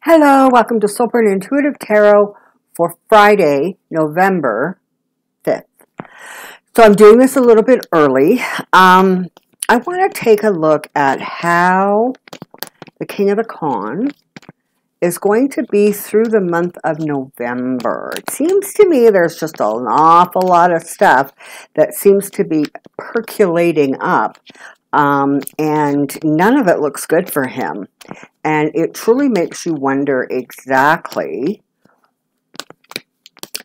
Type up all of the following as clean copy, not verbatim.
Hello, welcome to Soulprint Intuitive Tarot for Friday, November 5th. So I'm doing this a little bit early. I want to take a look at how the King of the Con is going to be through the month of November. It seems to me there's just an awful lot of stuff that seems to be percolating up. And none of it looks good for him. And it truly makes you wonder exactly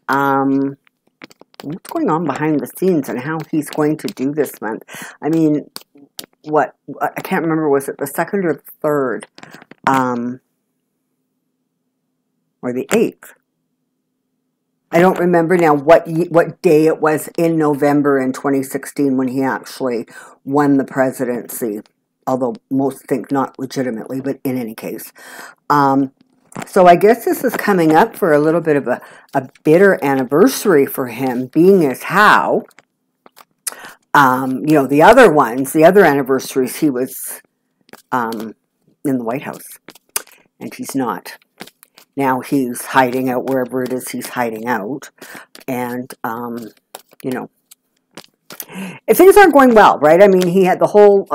what's going on behind the scenes and how he's going to do this month. I mean, I can't remember, was it the 2nd or the 3rd? Or the 8th? I don't remember now what day it was in November in 2016 when he actually won the presidency, although most think not legitimately, but in any case. So I guess this is coming up for a little bit of a bitter anniversary for him, being as how, the other ones, the other anniversaries, he was in the White House, and he's not. Now he's hiding out wherever it is he's hiding out. And, things aren't going well, right? I mean, he had the whole,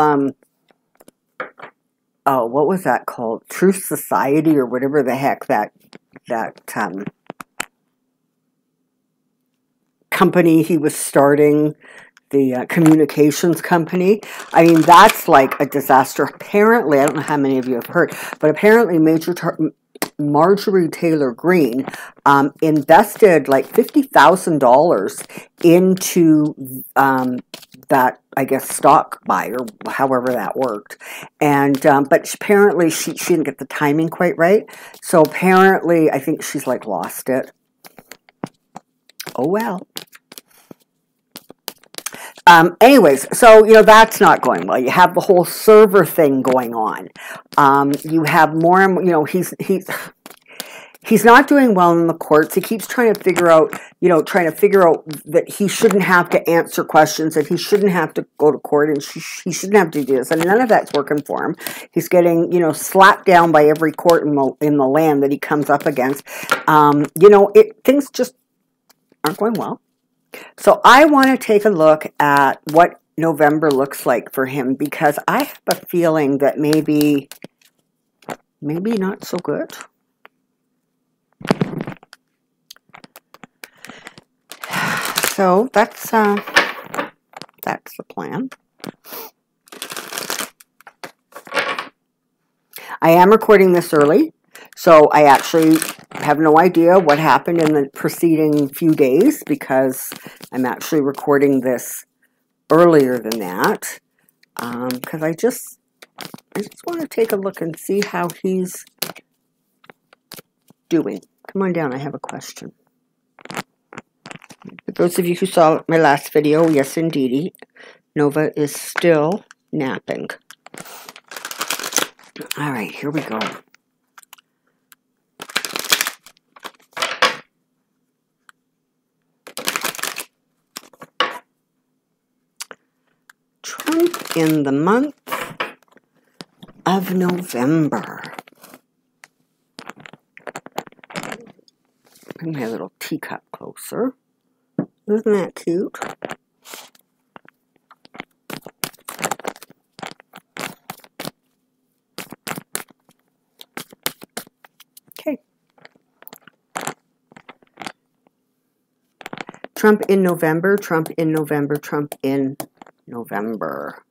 what was that called? Truth Society or whatever the heck that company he was starting, the communications company. I mean, that's like a disaster. Apparently, I don't know how many of you have heard, but apparently Marjorie Taylor Greene invested like $50,000 into that, I guess, stock buy, or however that worked. And but apparently she didn't get the timing quite right. So apparently, I think she's like lost it. Oh well. Anyways, so, that's not going well. You have the whole server thing going on. You have more and more, he's not doing well in the courts. He keeps trying to figure out that he shouldn't have to answer questions, that he shouldn't have to go to court, and he shouldn't have to do this. And none of that's working for him. He's getting, slapped down by every court in the land that he comes up against. Things just aren't going well. So I want to take a look at what November looks like for him, because I have a feeling that maybe not so good. So that's the plan. I am recording this early, so I actually have no idea what happened in the preceding few days, because I'm actually recording this earlier than that, because I just want to take a look and see how he's doing. Come on down, I have a question. For those of you who saw my last video, yes indeedy, Nova is still napping. All right, here we go. Trump in the month of November. Bring my little teacup closer. Isn't that cute? Okay. Trump in November, Trump in November, Trump in November.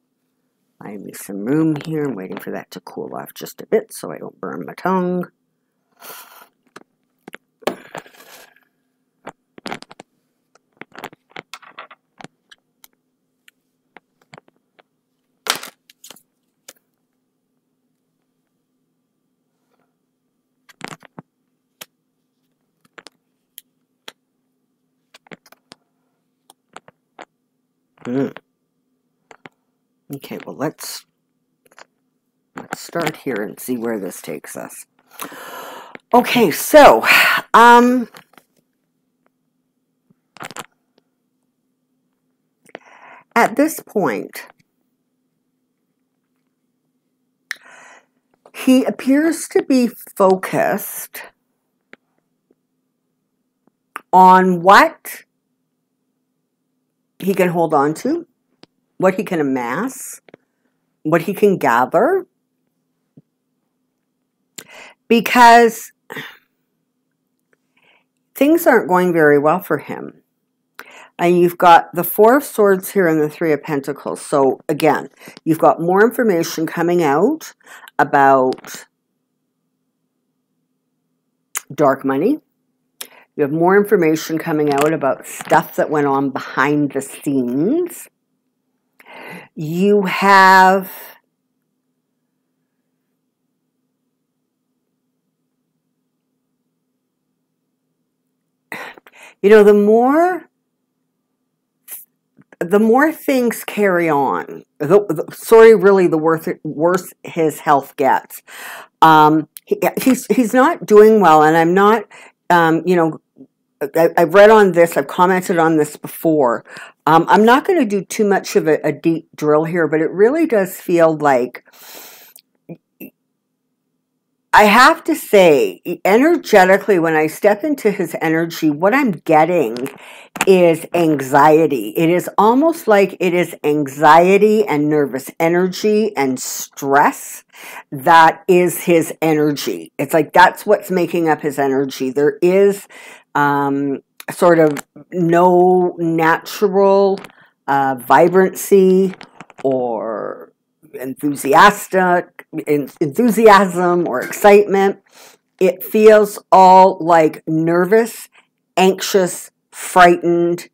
Find me some room here. I'm waiting for that to cool off just a bit so I don't burn my tongue. Okay, well, let's start here and see where this takes us. Okay, so at this point, He appears to be focused on what he can hold on to, what he can amass, what he can gather, because things aren't going very well for him. And you've got the Four of Swords here and the Three of Pentacles. So again, you've got more information coming out about dark money. You have more information coming out about stuff that went on behind the scenes. You have the more things carry on, the worse his health gets. He's not doing well, and I'm not, I've read on this, I've commented on this before. I'm not going to do too much of a deep drill here, but it really does feel like, I have to say, energetically, when I step into his energy, what I'm getting is anxiety. It is almost like it is anxiety and nervous energy and stress that is his energy. It's like that's what's making up his energy. There is sort of no natural vibrancy or enthusiasm or excitement. It feels all like nervous, anxious, frightened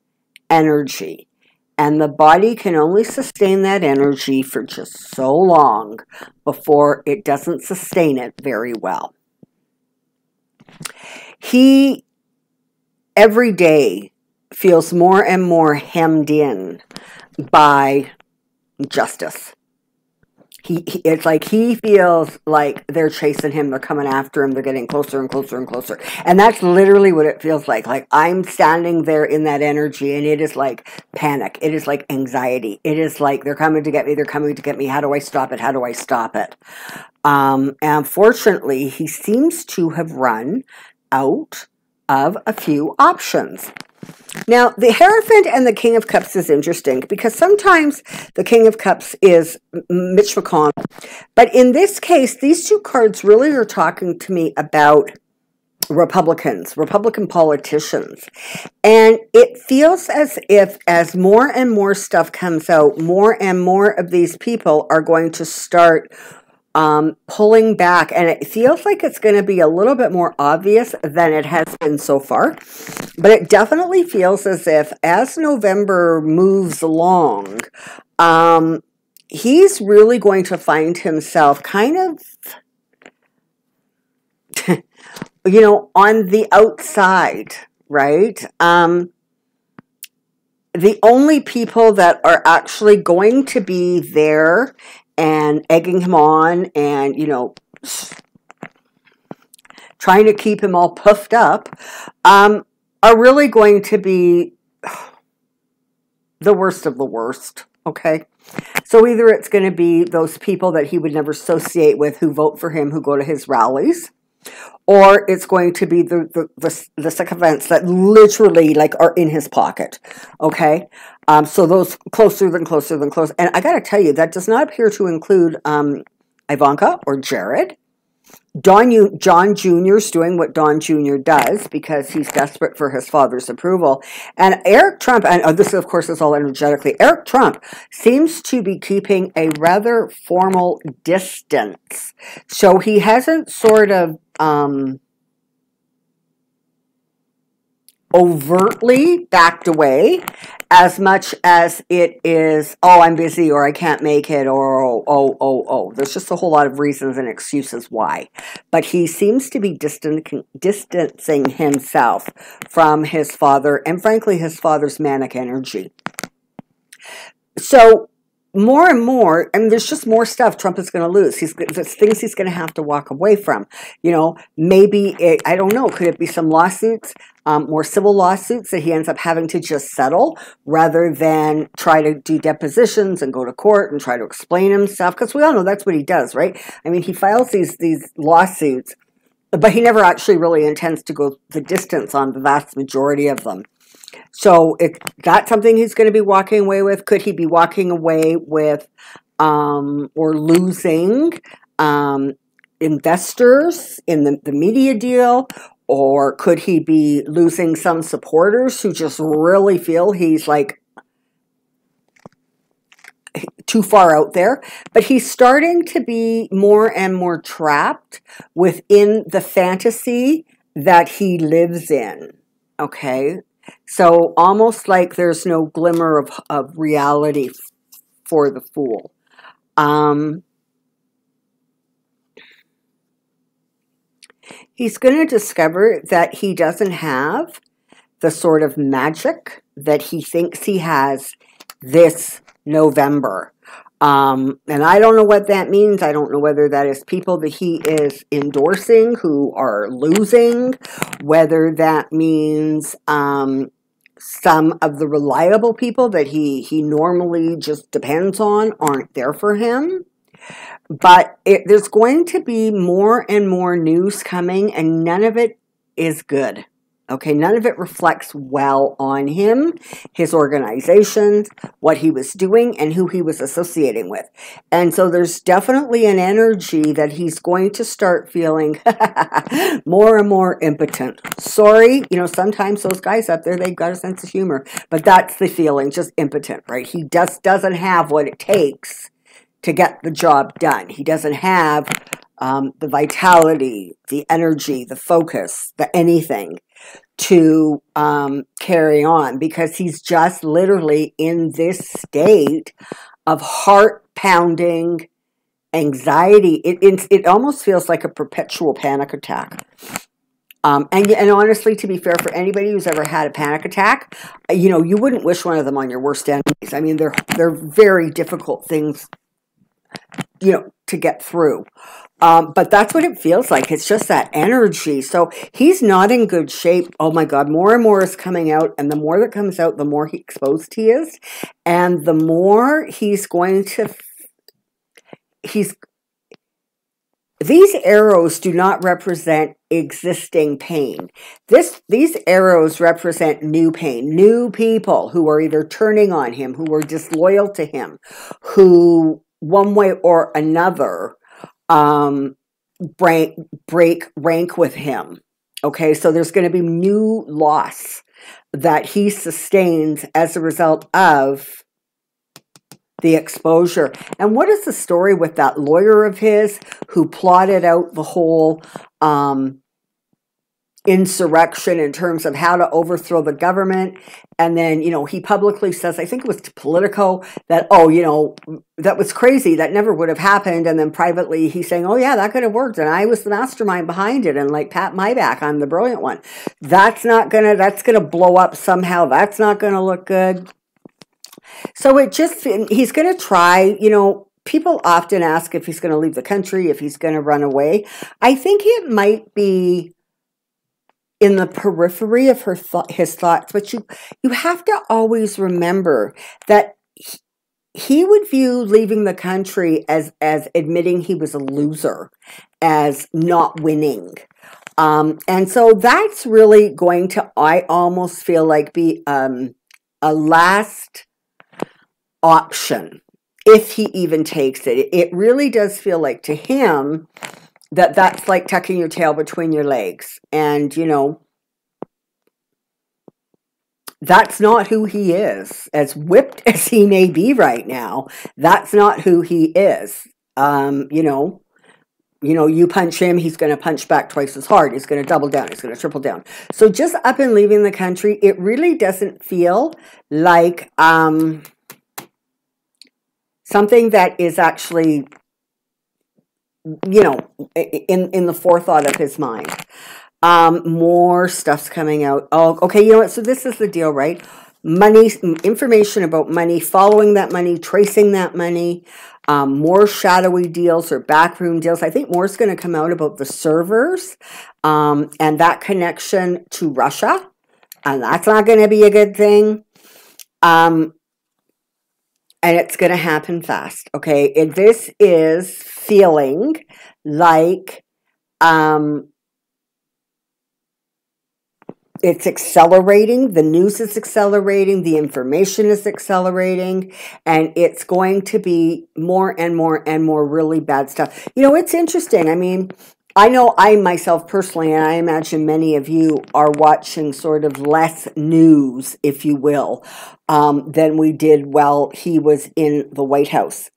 energy. And the body can only sustain that energy for just so long before it doesn't sustain it very well. He, every day, feels more and more hemmed in by justice. It's like he feels like they're chasing him, they're coming after him, they're getting closer and closer and closer. And that's literally what it feels like. Like I'm standing there in that energy and it is like panic. It is like anxiety. It is like they're coming to get me, they're coming to get me. How do I stop it? How do I stop it? And fortunately, he seems to have run out of a few options. Now, the Hierophant and the King of Cups is interesting because sometimes the King of Cups is Mitch McConnell. But in this case, these two cards really are talking to me about Republican politicians. And it feels as if as more and more stuff comes out, more and more of these people are going to start pulling back, and it feels like it's going to be a little bit more obvious than it has been so far. But it definitely feels as if as November moves along, he's really going to find himself kind of, on the outside, right? The only people that are actually going to be there and egging him on and, trying to keep him all puffed up, are really going to be the worst of the worst, okay? So either it's going to be those people that he would never associate with who vote for him, who go to his rallies, or it's going to be the sycophants that literally are in his pocket, okay? So those closer than closer than close. And I got to tell you, that does not appear to include Ivanka or Jared. John Jr.'s doing what Don Jr. does because he's desperate for his father's approval. And Eric Trump, and this of course is all energetically, Eric Trump seems to be keeping a rather formal distance. So he hasn't sort of overtly backed away as much as it is, oh, I'm busy, or I can't make it, or oh. There's just a whole lot of reasons and excuses why. But he seems to be distancing himself from his father and, frankly, his father's manic energy. So more and more, I mean, there's just more stuff Trump is going to lose. There's things he's going to have to walk away from. You know, maybe, I don't know, could it be some lawsuits, more civil lawsuits that he ends up having to just settle rather than try to do depositions and go to court and try to explain himself? Because we all know that's what he does, right? I mean, he files these lawsuits, but he never actually really intends to go the distance on the vast majority of them. So that's something he's going to be walking away with. Could he be walking away with or losing investors in the media deal? Or could he be losing some supporters who just really feel he's like too far out there? But he's starting to be more and more trapped within the fantasy that he lives in. Okay? So almost like there's no glimmer of reality for the fool. He's going to discover that he doesn't have the sort of magic that he thinks he has this November. And I don't know what that means. I don't know whether that is people that he is endorsing who are losing, whether that means some of the reliable people that he normally just depends on aren't there for him. But there's going to be more and more news coming, and none of it is good. Okay, none of it reflects well on him, his organizations, what he was doing, and who he was associating with. And so there's definitely an energy that he's going to start feeling more and more impotent. Sorry, you know, sometimes those guys up there, they've got a sense of humor. But that's the feeling, just impotent, right? He just doesn't have what it takes to get the job done. He doesn't have the vitality, the energy, the focus, the anything to carry on, because he's just literally in this state of heart-pounding anxiety. It almost feels like a perpetual panic attack. And honestly, to be fair, for anybody who's ever had a panic attack, you know, you wouldn't wish one of them on your worst enemies. I mean, they're very difficult things, you know, to get through. But that's what it feels like. It's just that energy. So he's not in good shape. Oh my God, more and more is coming out. And the more that comes out, the more exposed he is. And the more he's going to, these arrows do not represent existing pain. These arrows represent new pain, new people who are either turning on him, who are disloyal to him, who one way or another break rank with him. Okay, so there's going to be new loss that he sustains as a result of the exposure. And what is the story with that lawyer of his who plotted out the whole insurrection in terms of how to overthrow the government? And then, you know, he publicly says, I think it was to Politico, that, oh, you know, that was crazy. That never would have happened. And then privately, he's saying, oh, yeah, that could have worked. And I was the mastermind behind it. And like, pat my back, I'm the brilliant one. That's going to blow up somehow. That's not going to look good. So he's going to try, you know, people often ask if he's going to leave the country, if he's going to run away. I think it might be in the periphery of his thoughts, but you have to always remember that he would view leaving the country as admitting he was a loser, as not winning. And so that's really going to, I almost feel like, be a last option, if he even takes it. It really does feel like to him that's like tucking your tail between your legs. And, you know, that's not who he is. As whipped as he may be right now, that's not who he is. You know, you punch him, he's going to punch back twice as hard. He's going to double down. He's going to triple down. So just up and leaving the country, it really doesn't feel like something that is actually, you know, in the forethought of his mind. More stuff's coming out. Oh, okay, you know what? So this is the deal, right? money, information about money, following that money, tracing that money, more shadowy deals or backroom deals. I think more is going to come out about the servers and that connection to Russia. And that's not going to be a good thing. And it's going to happen fast, okay? This is feeling like it's accelerating. The news is accelerating. The information is accelerating. And it's going to be more and more and more really bad stuff. You know, it's interesting. I mean, I know I myself personally, and I imagine many of you are watching sort of less news, if you will, than we did while he was in the White House.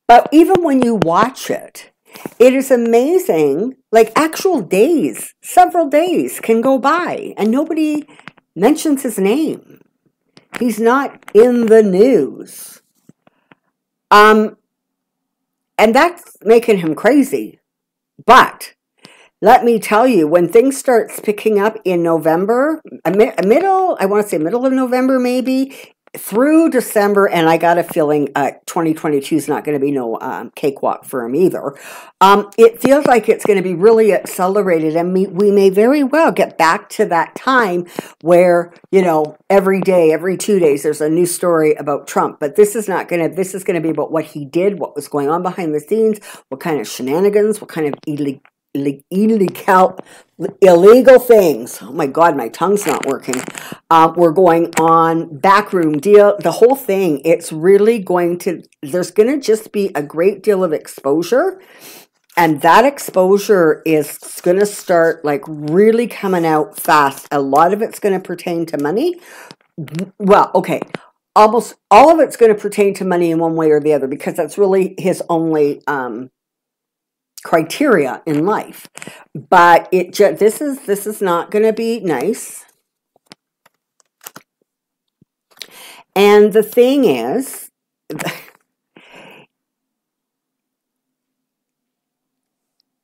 But even when you watch it, it is amazing, like actual days, several days can go by and nobody mentions his name. He's not in the news. And that's making him crazy. But let me tell you, when things start picking up in November, I want to say middle of November maybe, through December, and I got a feeling 2022 is not going to be no cakewalk for him either. It feels like it's going to be really accelerated, and we may very well get back to that time where, you know, every day, every 2 days, there's a new story about Trump. But this is not going to, this is going to be about what he did, what was going on behind the scenes, what kind of shenanigans, what kind of illegal things. Oh my God, my tongue's not working. We're going on, backroom deal, the whole thing. It's really going to, there's going to just be a great deal of exposure. And that exposure is going to start like really coming out fast. A lot of it's going to pertain to money. Well, okay. Almost all of it's going to pertain to money in one way or the other, because that's really his only criteria in life. But this is not going to be nice. And the thing is,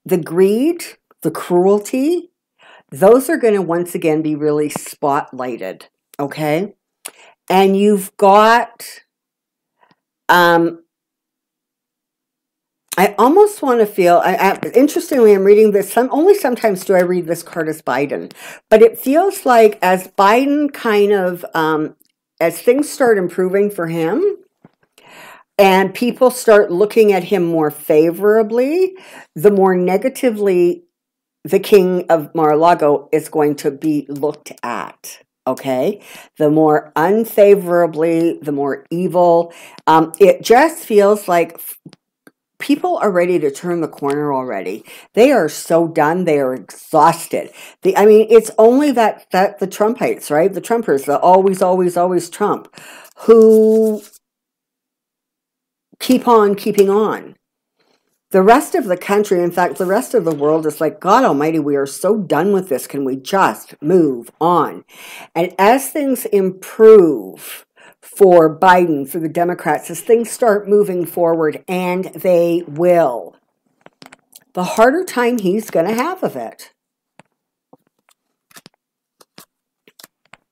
the greed, the cruelty, those are going to once again be really spotlighted, okay? And you've got I almost want to feel, interestingly, I'm reading this, only sometimes do I read this card as Biden, but it feels like as Biden kind of, as things start improving for him, and people start looking at him more favorably, the more negatively the King of Mar-a-Lago is going to be looked at. Okay, the more unfavorably, the more evil. It just feels like people are ready to turn the corner already. They are so done. They are exhausted. I mean, it's only that the Trumpites, right? The Trumpers, the always Trump, who keep on keeping on. The rest of the country, in fact, the rest of the world is like, God almighty, we are so done with this. Can we just move on? And as things improve for Biden, for the Democrats, as things start moving forward, and they will, the harder time he's going to have of it.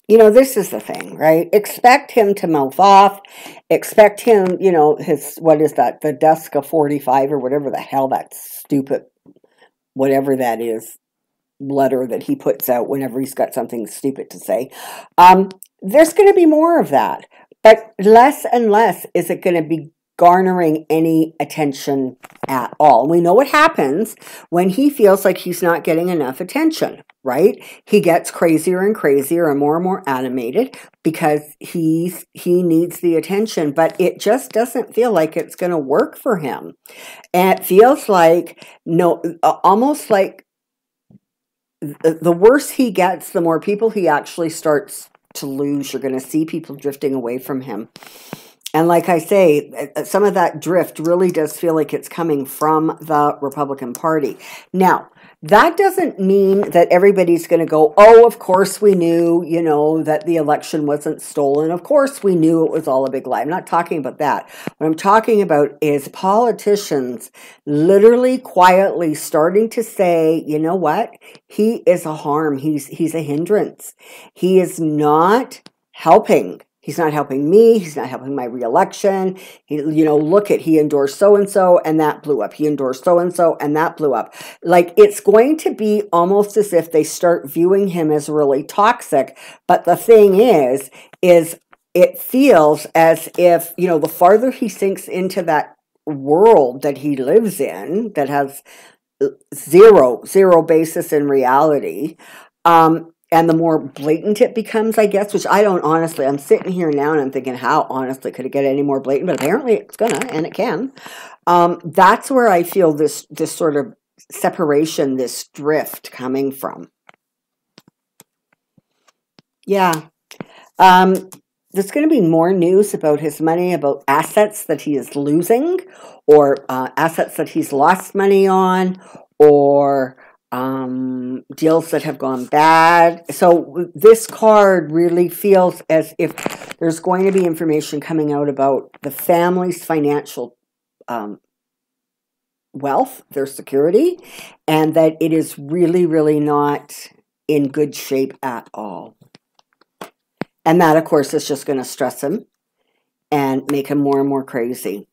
You know, this is the thing, right? Expect him to mouth off. Expect him, you know, what is that? The Deska 45 or whatever the hell that stupid, whatever that is, letter that he puts out whenever he's got something stupid to say. There's going to be more of that. But less and less is it going to be garnering any attention at all. We know what happens when he feels like he's not getting enough attention, right? He gets crazier and crazier and more animated because he needs the attention, but it just doesn't feel like it's going to work for him. And it feels like, almost like the worse he gets, the more people he actually starts to lose. You're going to see people drifting away from him. And like I say, some of that drift really does feel like it's coming from the Republican Party. Now, that doesn't mean that everybody's going to go, oh, of course we knew, you know, that the election wasn't stolen. Of course we knew it was all a big lie. I'm not talking about that. What I'm talking about is politicians literally quietly starting to say, you know what? He is a harm. He's a hindrance. He is not helping. He's not helping me. He's not helping my reelection. He, look at, he endorsed so-and-so and that blew up. He endorsed so-and-so and that blew up. Like, it's going to be almost as if they start viewing him as really toxic. But the thing is it feels as if, the farther he sinks into that world that he lives in, that has zero basis in reality, and the more blatant it becomes, I guess, which I don't honestly, I'm sitting here now and I'm thinking, how honestly could it get any more blatant? But apparently it's gonna, and it can. That's where I feel this sort of separation, this drift coming from. Yeah. There's going to be more news about his money, about assets that he is losing, or assets that he's lost money on, or deals that have gone bad. So this card really feels as if there's going to be information coming out about the family's financial wealth, their security, and that it is really, really not in good shape at all. And that, of course, is just going to stress him and make him more and more crazy.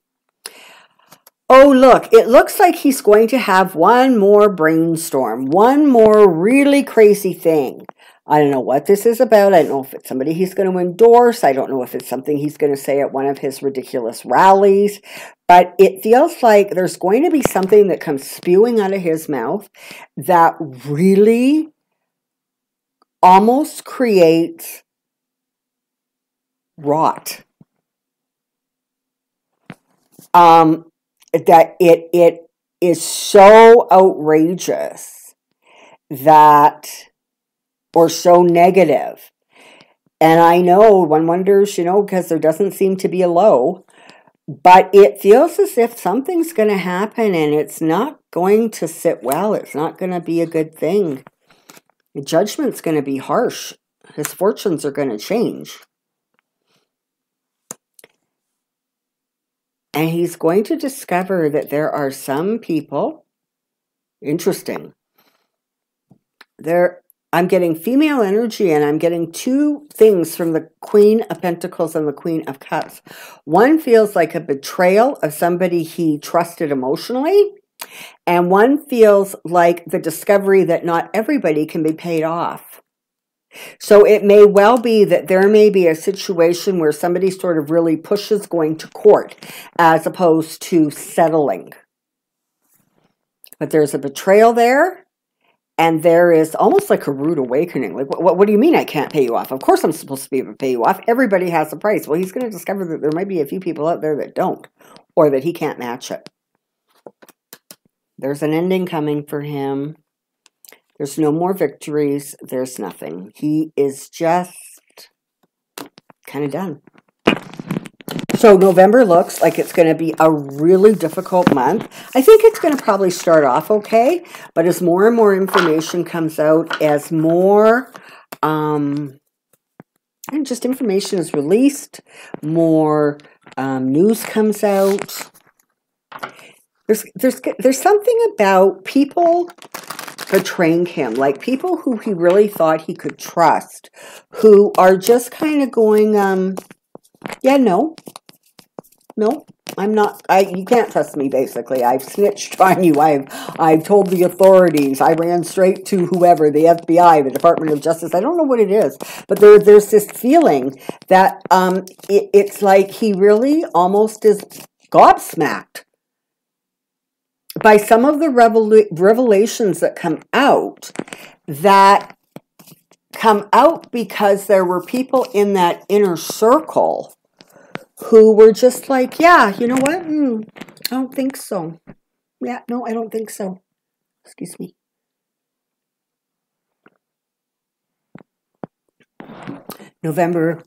Oh, look, it looks like he's going to have one more brainstorm, one more really crazy thing. I don't know what this is about. I don't know if it's somebody he's going to endorse. I don't know if it's something he's going to say at one of his ridiculous rallies. But it feels like there's going to be something that comes spewing out of his mouth that really almost creates rot. That it is so outrageous that, or so negative. And I know one wonders, because there doesn't seem to be a low, but it feels as if something's going to happen and it's not going to sit well. It's not going to be a good thing. The judgment's going to be harsh. His fortunes are going to change. And he's going to discover that there are some people, interesting, I'm getting female energy, and I'm getting two things from the Queen of Pentacles and the Queen of Cups. One feels like a betrayal of somebody he trusted emotionally, and one feels like the discovery that not everybody can be paid off. So it may well be that there may be a situation where somebody sort of really pushes going to court as opposed to settling. But there's a betrayal there, and there is almost like a rude awakening. Like, what do you mean I can't pay you off? Of course I'm supposed to be able to pay you off. Everybody has a price. Well, he's going to discover that there might be a few people out there that don't, or that he can't match it. There's an ending coming for him. There's no more victories. There's nothing. He is just kind of done. So November looks like it's going to be a really difficult month. I think it's going to probably start off okay, but as more and more information comes out, as more and just information is released, more news comes out. There's something about people betraying him, like people who he really thought he could trust, who are just kind of going, yeah, no, I'm not, you can't trust me, basically. I've snitched on you. I've told the authorities. I ran straight to whoever, the FBI, the Department of Justice. I don't know what it is, but there's this feeling that it's like he really almost is gobsmacked by some of the revelations that come out because there were people in that inner circle who were just like, yeah, you know what? I don't think so. Yeah, no, I don't think so. Excuse me. October,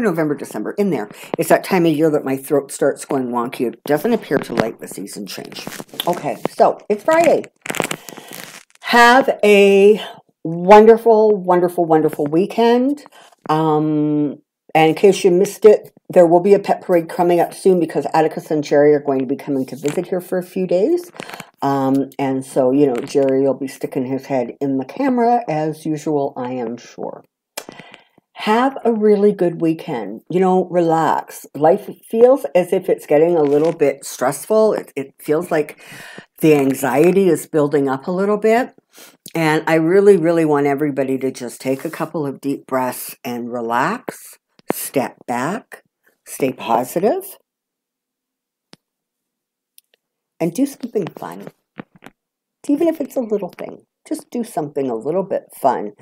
November, December, in there. It's that time of year that my throat starts going wonky. It doesn't appear to like the season change. Okay, so it's Friday. Have a wonderful, wonderful, wonderful weekend. And in case you missed it, there will be a pet parade coming up soon because Atticus and Jerry are going to be coming to visit here for a few days. And so, Jerry will be sticking his head in the camera as usual, I am sure. Have a really good weekend. You know, relax. Life feels as if it's getting a little bit stressful. It feels like the anxiety is building up a little bit. And I really, really want everybody to just take a couple of deep breaths and relax, step back, stay positive, and do something fun. Even if it's a little thing, just do something a little bit fun.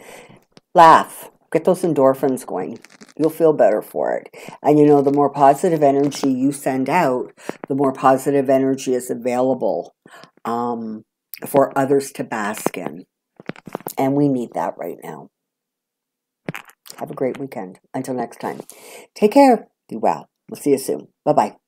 Laugh. Get those endorphins going. You'll feel better for it. And you know, the more positive energy you send out, the more positive energy is available for others to bask in. And we need that right now. Have a great weekend. Until next time. Take care. Be well. We'll see you soon. Bye-bye.